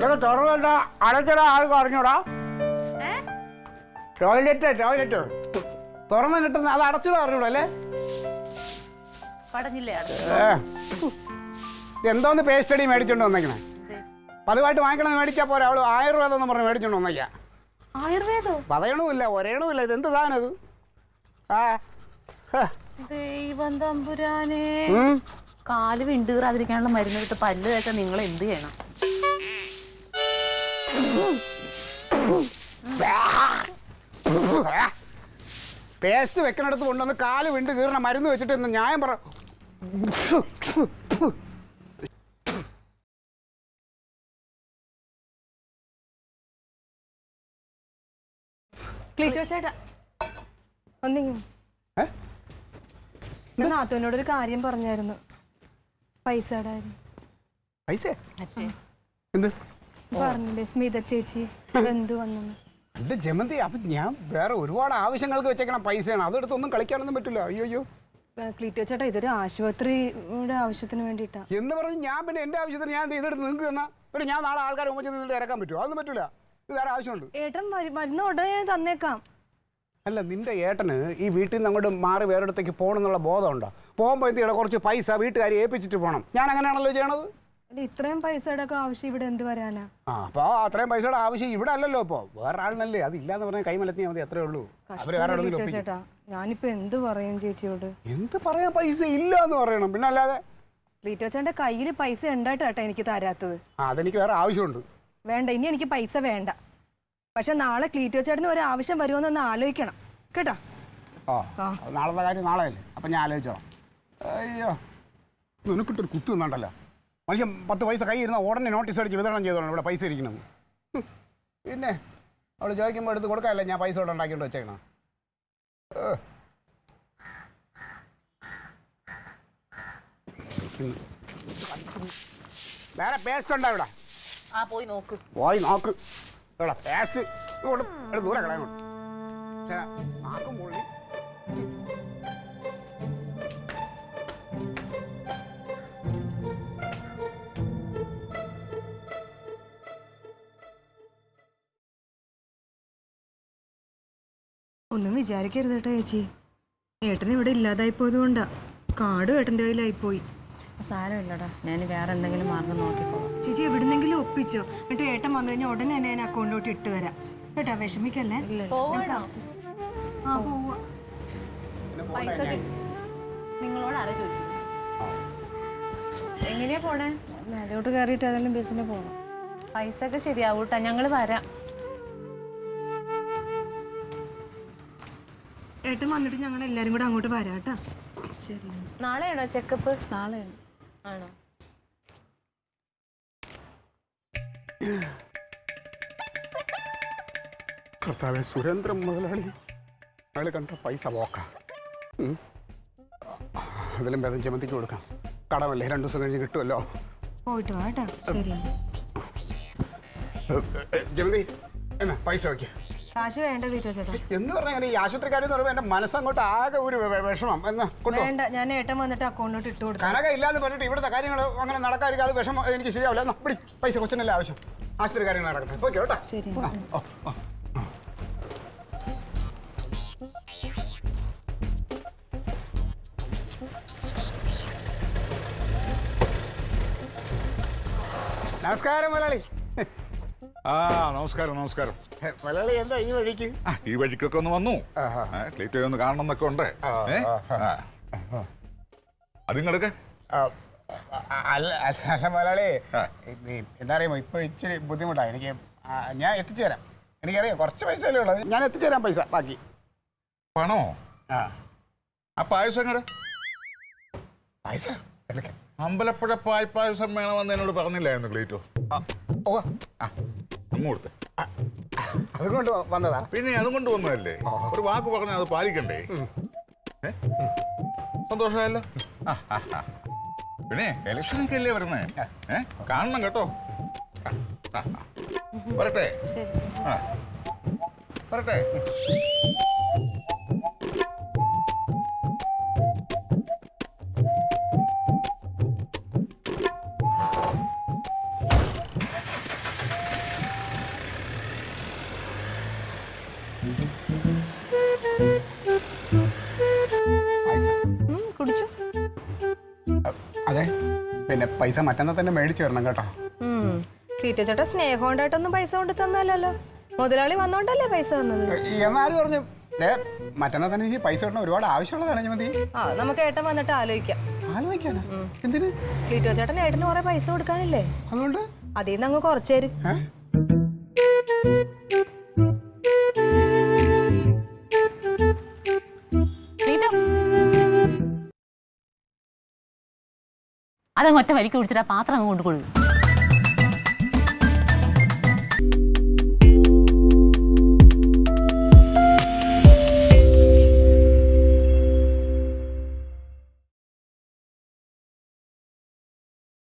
തുറന്നോട്ടാ അടച്ചടാ ആൾക്ക് അറിഞ്ഞൂടാ. ടോയ്ലറ്റ് തുറന്ന് കിട്ടുന്ന അത് അടച്ചിടാ അറിഞ്ഞൂടാ അല്ലേ? എന്തോന്ന് പേസ്റ്റ് അടി മേടിച്ചോണ്ട് വന്നേക്കണേ? പതിവായിട്ട് വാങ്ങിക്കണമെന്ന് മേടിച്ചാ പോരാ. അവള് ആയുർവേദം എന്ന് പറഞ്ഞ് മേടിച്ചോണ്ട് വന്നേക്കാ. പറയണമില്ല ഒരേണമില്ല. ഇത് എന്ത് സാധനം ഇത്? ദൈവം തമ്പുരാനെ, കാല് വിണ്ടുകീറാതിരിക്കാനുള്ള മരുന്ന് കിട്ട് പല്ല് തേക്കാൻ നിങ്ങൾ എന്ത് ചെയ്യണം? പേസ്റ്റ് വെക്കണടുത്ത് കൊണ്ടുവന്ന് കാല് വിണ്ട് കീറണ മരുന്ന് വെച്ചിട്ട് ഇന്ന് ന്യായം പറ. ചേട്ടാ നാത്തോനോടൊരു കാര്യം പറഞ്ഞായിരുന്നു. പൈസ എന്ത് പറഞ്ഞില്ലേ സ്മിത ചേച്ചി എന്ത് വന്നു? അല്ല ജമന്തി, അത് ഞാൻ വേറെ ഒരുപാട് ആവശ്യങ്ങൾക്ക് വെച്ചേക്കണം പൈസയാണ്. അതെടുത്തൊന്നും കളിക്കാനൊന്നും പറ്റില്ല. അയ്യോ ക്ലീറ്റോ ചേട്ടാ, ഇതൊരു ആശുപത്രിയുടെ ആവശ്യത്തിന് വേണ്ടിയിട്ടാ എന്ന് പറഞ്ഞ് ഞാൻ പിന്നെ എന്റെ ആവശ്യത്തിന് ഞാൻ ഇതെടുത്ത് നിങ്ങൾക്ക് തന്നാ പിന്നെ ഞാൻ നാളെ ആൾക്കാർ മുമ്പ് നിന്നിട്ട് ഇറക്കാൻ പറ്റുമോ? അതൊന്നും പറ്റൂല. ഇത് വേറെ ആവശ്യമുണ്ട്. ഏട്ടൻ മരുന്ന് ഉടനെ തന്നേക്കാം. അല്ല, നിന്റെ ഏട്ടന് ഈ വീട്ടിൽ നിന്ന് അങ്ങോട്ട് മാറി വേറെടുത്തേക്ക് പോകണമെന്നുള്ള ബോധമുണ്ടോ? പോകുമ്പോൾ എന്ത് ചെയ്യണം, കുറച്ച് പൈസ വീട്ടുകാരെ ഏൽപ്പിച്ചിട്ട് പോകണം. ഞാൻ അങ്ങനെയാണല്ലോ ചെയ്യണത്. ഇത്രയും പൈസയുടെ ഒക്കെ ആവശ്യം ഇവിടെ എന്ത് വരാനാ? അപ്പോൾ അത്രയും പൈസയുടെ ആവശ്യം ഇവിടെ അല്ലല്ലോ. ഇപ്പോൾ വേറെ ആളിനല്ലേ. അതില്ലാന്ന് പറഞ്ഞാൽ കൈമലത്തിയാൽ മതി, അത്രേ ഉള്ളൂ. ചേട്ടാ ഞാനിപ്പോ എന്ത് പറയും ചേച്ചിയോട്? എന്ത് പറയാൻ, പൈസ ഇല്ല എന്ന് പറയണം. പിന്നെ അല്ലാതെ ക്ലീറ്റോ ചേട്ടന്റെ കയ്യിൽ പൈസ ഉണ്ടായിട്ടാ എനിക്ക് തരാത്തത്. അതെനിക്ക് വേറെ ആവശ്യമുണ്ട്. വേണ്ട, ഇനി എനിക്ക് പൈസ വേണ്ട. പക്ഷെ നാളെ ക്ലീറ്റോ ചേട്ടന് ഒരു ആവശ്യം വരുമെന്നൊന്ന് ആലോചിക്കണം കേട്ടാ. നാളത്തെ കാര്യം നാളെ അല്ലേ, അപ്പം ഞാൻ ആലോചിച്ചോളാം. അയ്യോ, നിനക്കിട്ടൊരു കുത്തു നിന്നുണ്ടല്ലോ. മനുഷ്യൻ 10 പൈസ കൈ ഇരുന്ന ഉടനെ നോട്ടീസ് അടിച്ച് വിതരണം ചെയ്തോളാം ഇവിടെ പൈസ ഇരിക്കണമെന്ന്. പിന്നെ അവൾ ചോദിക്കുമ്പോൾ എടുത്ത് കൊടുക്കാമല്ലേ ഞാൻ പൈസ ഇവിടെ ഉണ്ടാക്കിയിട്ട് വെച്ചേക്കണം. വേറെ പേസ്റ്റ് ഉണ്ടോ ഇവിടെ? പോയി നോക്ക്. ഇവിടെ പേസ്റ്റ് ദൂരെ കളയാൻ ആക്കും പൊള്ളി. ഒന്നും വിചാരിക്കരുത് കേട്ടോ ചേച്ചി. ഏട്ടൻ ഇവിടെ ഇല്ലാതായി പോയത് കൊണ്ടാ. കാർഡ് ഏട്ടൻ്റെ കയ്യിലായിപ്പോയി. സാരമില്ലടാ, ഞാൻ വേറെ എന്തെങ്കിലും മാർഗം നോക്കിക്കോ. ചേച്ചി എവിടുന്നെങ്കിലും ഒപ്പിച്ചോ. എന്നിട്ട് ഏട്ടൻ വന്നു കഴിഞ്ഞാൽ ഉടനെ തന്നെ ഞാൻ അക്കൗണ്ടിലോട്ട് ഇട്ട് തരാം കേട്ടോ. വിഷമിക്കല്ലേ. പൈസ നിങ്ങളോട് ആരാ ചോദിച്ചത്? എങ്ങനെയാ പോണേ? മേലോട്ട് കയറിയിട്ട് ഏതെങ്കിലും ബസ്സിന് പോകണം. പൈസ ഒക്കെ ശരിയാവൂട്ടാ, ഞങ്ങൾ വരാം. ഏട്ടൻ വന്നിട്ട് ഞങ്ങൾ എല്ലാരും കൂടെ അങ്ങോട്ട് വരാം കേട്ടാ. ശരി. നാളെയാണോ ചെക്കപ്പ്? നാളെയാണ്. ആണോ? കർത്താവേ, സുരേന്ദ്രൻ മുതലാളി അയാൾ കണ്ട പൈസ പോക്ക. അതിലും ഭേദം ചമന്തിക്ക് കൊടുക്കാം. കടമല്ലേ, 2 ദിവസം കഴിഞ്ഞ് കിട്ടുമല്ലോ. പോയിട്ട് വാ കേട്ടാ. ശരി ജമന്തി, എന്നാ പൈസ വയ്ക്കുക. കാശ് വേണ്ട ക്ലീറ്റോ ചേട്ടാ എന്ന് പറഞ്ഞാൽ ഈ ആശുപത്രിക്കാരെന്ന് പറയുമ്പോൾ എൻ്റെ മനസ്സങ്ങോട്ട് ആകെ ഒരു വിഷമം. എന്നാ വേണ്ട, ഞാൻ ഏട്ടൻ വന്നിട്ട് അക്കൗണ്ടിലോട്ട് ഇട്ട് കൊടുക്കാം. കനക ഇല്ലാന്ന് പറഞ്ഞിട്ട് ഇവിടുത്തെ കാര്യങ്ങൾ അങ്ങനെ നടക്കാതിരിക്കും. അത് വിഷമം എനിക്ക് ശരിയാവില്ല. എന്നാ പിടി, പൈസ കൊച്ചിനല്ലേ ആവശ്യം. ആശുപത്രി കാര്യങ്ങൾ നടക്കട്ടെ. ഓക്കെ കേട്ടോ. ശരി. നമസ്കാരം മലയാളി. നമസ്കാരം. മലയാളി എന്താ ഈ വഴിക്ക്? ഈ വഴിക്കൊക്കെ ഒന്ന് വന്നു. ക്ലീറ്റോ ഒന്ന് കാണണം എന്നൊക്കെ ഉണ്ട്. അതിങ്ങടക്കെ അല്ല മലയാളി, എന്താ അറിയുമോ, ഇപ്പൊ ഇച്ചിരി ബുദ്ധിമുട്ടാണ് എനിക്ക്. ഞാൻ എത്തിച്ചുതരാം. എനിക്കറിയാം കുറച്ച് പൈസയല്ലേ ഉള്ളത്. ഞാൻ എത്തിച്ചുതരാം പൈസ. ബാക്കി പണോ? ആ പായസം എങ്ങടെ? പൈസ എടുക്കാം. അമ്പലപ്പുഴ പായസം വേണമെന്ന് എന്നോട് പറഞ്ഞില്ലായിരുന്നു ക്ലീറ്റോ? അങ്ങോട്ട് അതുകൊണ്ട് വന്നതാ. പിന്നെ അതും കൊണ്ട് വന്നതല്ലേ. ഒരു വാക്ക് പറഞ്ഞാൽ അത് പാലിക്കണ്ടേ? സന്തോഷമായല്ലോ. പിന്നെ ഇലക്ഷനൊക്കെ അല്ലേ വരുന്നേ? കാണണം കേട്ടോ. വരട്ടെ. വരട്ടെ. പൈസ മറ്റന്നാ തന്നെ മേടിച്ചു തരണം കേട്ടോ. ക്ലീറ്റോ ചേട്ടാ സ്നേഹം കൊണ്ടായിട്ടൊന്നും പൈസ കൊണ്ട് തന്നല്ലോ, മുതലാളി വന്നോണ്ടല്ലേ പൈസ തന്നത്. എന്നാരും പറഞ്ഞു മറ്റന്നാ തന്നെ എനിക്ക് പൈസ കിട്ടണം, ഒരുപാട് ആവശ്യമുള്ളതാണ് മതി. നമുക്ക് ഏട്ടൻ വന്നിട്ട് ആലോചിക്കാം. ആലോചിക്കാനാ? എന്തിന്? ക്ലീറ്റോ ചേട്ടൻ ഏട്ടന് കുറെ പൈസ കൊടുക്കാനില്ലേ, അതുകൊണ്ട് അതിൽ നിന്ന് അങ്ങ് കുറച്ചേര്. അതങ്ങ് ഒറ്റ വലിക്ക് കുടിച്ചിട്ട് ആ പാത്രം അങ്ങ് കൊണ്ടുകൊള്ളു.